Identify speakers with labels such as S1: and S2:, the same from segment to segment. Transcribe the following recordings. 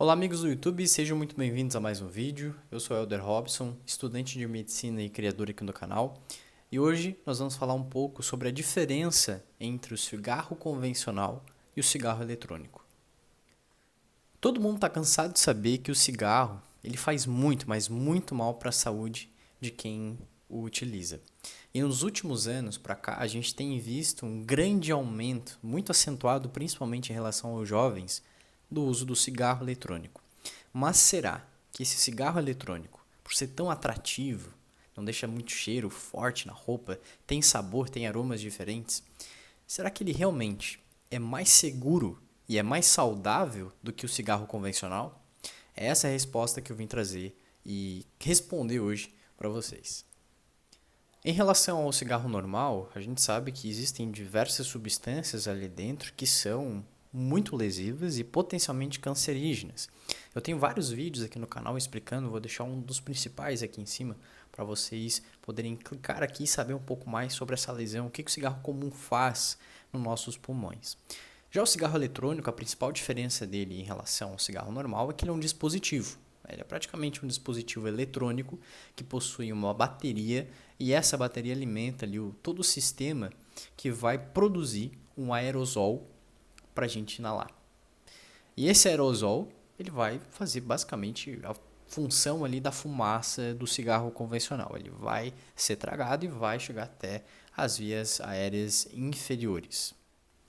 S1: Olá amigos do YouTube, sejam muito bem-vindos a mais um vídeo. Eu sou Elder Robson, estudante de medicina e criador aqui no canal. E hoje nós vamos falar um pouco sobre a diferença entre o cigarro convencional e o cigarro eletrônico. Todo mundo está cansado de saber que o cigarro ele faz muito, mas muito mal para a saúde de quem o utiliza. E nos últimos anos para cá, a gente tem visto um grande aumento, muito acentuado principalmente em relação aos jovens, do uso do cigarro eletrônico. Mas será que esse cigarro eletrônico, por ser tão atrativo, não deixa muito cheiro forte na roupa, tem sabor, tem aromas diferentes, será que ele realmente é mais seguro e é mais saudável do que o cigarro convencional? É essa a resposta que eu vim trazer e responder hoje para vocês. Em relação ao cigarro normal, a gente sabe que existem diversas substâncias ali dentro que são muito lesivas e potencialmente cancerígenas. Eu tenho vários vídeos aqui no canal explicando, vou deixar um dos principais aqui em cima para vocês poderem clicar aqui e saber um pouco mais sobre essa lesão, o que o cigarro comum faz nos nossos pulmões. Já o cigarro eletrônico, a principal diferença dele em relação ao cigarro normal é que ele é um dispositivo. Ele é praticamente um dispositivo eletrônico que possui uma bateria e essa bateria alimenta ali todo o sistema que vai produzir um aerosol para a gente inalar. E esse aerosol ele vai fazer basicamente a função ali da fumaça do cigarro convencional. Ele vai ser tragado e vai chegar até as vias aéreas inferiores.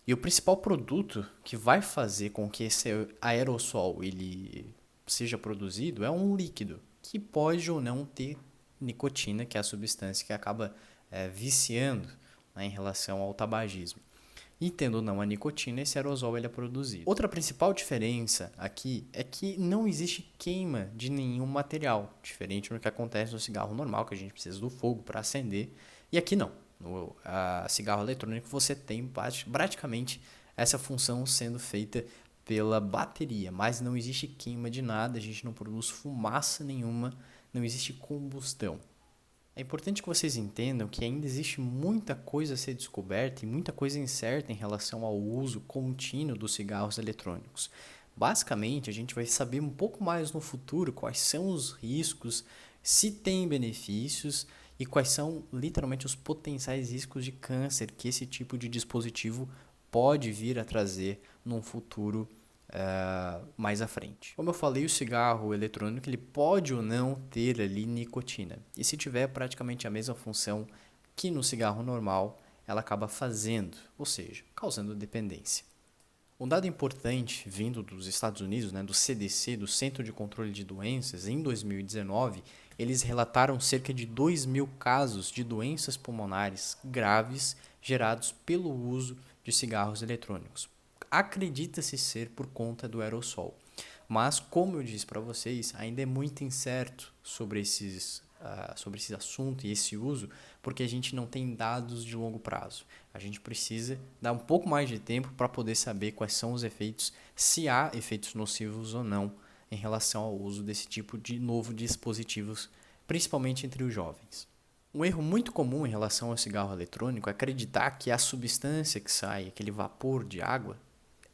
S1: E o principal produto que vai fazer com que esse aerossol ele seja produzido é um líquido que pode ou não ter nicotina, que é a substância que acaba viciando, né, em relação ao tabagismo. E tendo ou não a nicotina, esse aerosol ele é produzido. Outra principal diferença aqui é que não existe queima de nenhum material, diferente do que acontece no cigarro normal, que a gente precisa do fogo para acender, e aqui não. No cigarro eletrônico você tem praticamente essa função sendo feita pela bateria, mas não existe queima de nada, a gente não produz fumaça nenhuma, não existe combustão. É importante que vocês entendam que ainda existe muita coisa a ser descoberta e muita coisa incerta em relação ao uso contínuo dos cigarros eletrônicos. Basicamente, a gente vai saber um pouco mais no futuro quais são os riscos, se tem benefícios e quais são literalmente os potenciais riscos de câncer que esse tipo de dispositivo pode vir a trazer num futuro mais à frente. Como eu falei, o cigarro eletrônico ele pode ou não ter ali nicotina. E se tiver praticamente a mesma função que no cigarro normal, ela acaba fazendo, ou seja, causando dependência. Um dado importante vindo dos Estados Unidos, né, do CDC, do Centro de Controle de Doenças, em 2019, eles relataram cerca de 2.000 casos de doenças pulmonares graves gerados pelo uso de cigarros eletrônicos. Acredita-se ser por conta do aerossol. Mas, como eu disse para vocês, ainda é muito incerto sobre esse assunto e esse uso, porque a gente não tem dados de longo prazo. A gente precisa dar um pouco mais de tempo para poder saber quais são os efeitos, se há efeitos nocivos ou não em relação ao uso desse tipo de novo dispositivos, principalmente entre os jovens. Um erro muito comum em relação ao cigarro eletrônico é acreditar que a substância que sai, aquele vapor de água,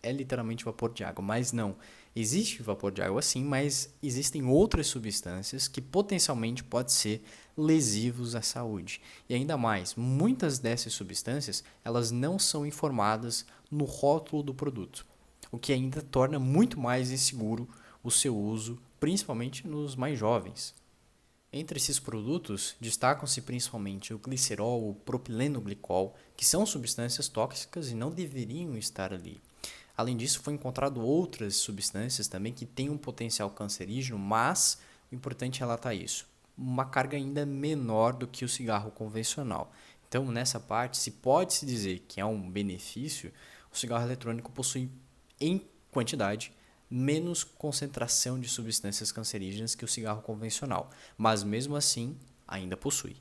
S1: é literalmente vapor de água, mas não. Existe vapor de água sim, mas existem outras substâncias que potencialmente podem ser lesivos à saúde. E ainda mais, muitas dessas substâncias, elas não são informadas no rótulo do produto, o que ainda torna muito mais inseguro o seu uso, principalmente nos mais jovens. Entre esses produtos, destacam-se principalmente o glicerol, o propilenoglicol, que são substâncias tóxicas e não deveriam estar ali. Além disso, foi encontrado outras substâncias também que têm um potencial cancerígeno, mas o importante é relatar isso, uma carga ainda menor do que o cigarro convencional. Então, nessa parte, se pode-se dizer que é um benefício, o cigarro eletrônico possui, em quantidade, menos concentração de substâncias cancerígenas que o cigarro convencional, mas mesmo assim ainda possui.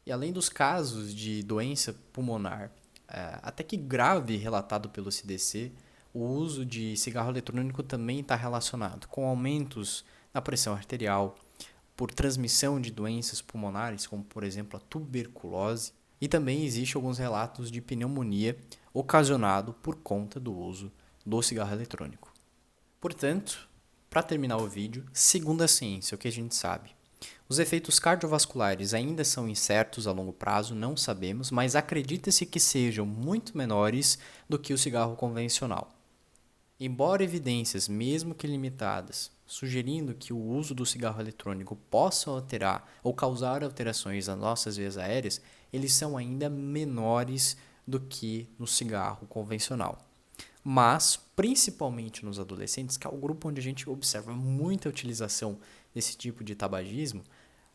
S1: E além dos casos de doença pulmonar, até que grave relatado pelo CDC, o uso de cigarro eletrônico também está relacionado com aumentos na pressão arterial, por transmissão de doenças pulmonares, como por exemplo a tuberculose, e também existe alguns relatos de pneumonia ocasionado por conta do uso do cigarro eletrônico. Portanto, para terminar o vídeo, segundo a ciência, o que a gente sabe. Os efeitos cardiovasculares ainda são incertos a longo prazo, não sabemos, mas acredita-se que sejam muito menores do que o cigarro convencional. Embora evidências, mesmo que limitadas, sugerindo que o uso do cigarro eletrônico possa alterar ou causar alterações nas nossas vias aéreas, eles são ainda menores do que no cigarro convencional. Mas, principalmente nos adolescentes, que é o grupo onde a gente observa muita utilização desse tipo de tabagismo,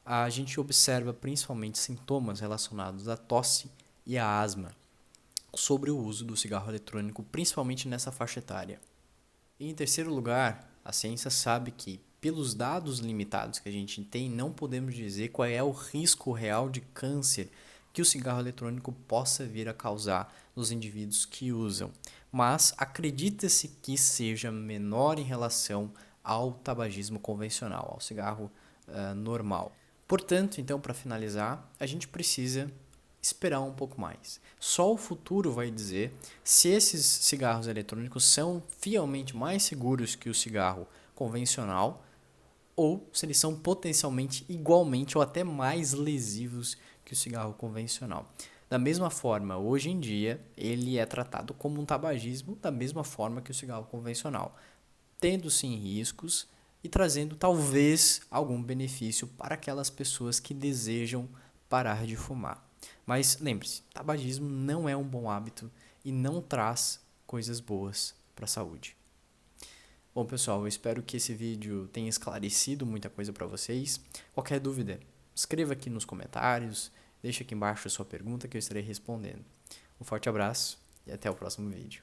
S1: a gente observa principalmente sintomas relacionados à tosse e à asma sobre o uso do cigarro eletrônico, principalmente nessa faixa etária. E em terceiro lugar, a ciência sabe que, pelos dados limitados que a gente tem, não podemos dizer qual é o risco real de câncer que o cigarro eletrônico possa vir a causar nos indivíduos que usam, mas acredita-se que seja menor em relação ao tabagismo convencional, ao cigarro normal. Portanto, então, para finalizar, a gente precisa esperar um pouco mais. Só o futuro vai dizer se esses cigarros eletrônicos são fielmente mais seguros que o cigarro convencional ou se eles são potencialmente igualmente ou até mais lesivos que o cigarro convencional. Da mesma forma, hoje em dia, ele é tratado como um tabagismo da mesma forma que o cigarro convencional, tendo sim riscos e trazendo talvez algum benefício para aquelas pessoas que desejam parar de fumar. Mas lembre-se, tabagismo não é um bom hábito e não traz coisas boas para a saúde. Bom, pessoal, eu espero que esse vídeo tenha esclarecido muita coisa para vocês. Qualquer dúvida, escreva aqui nos comentários, deixe aqui embaixo a sua pergunta que eu estarei respondendo. Um forte abraço e até o próximo vídeo.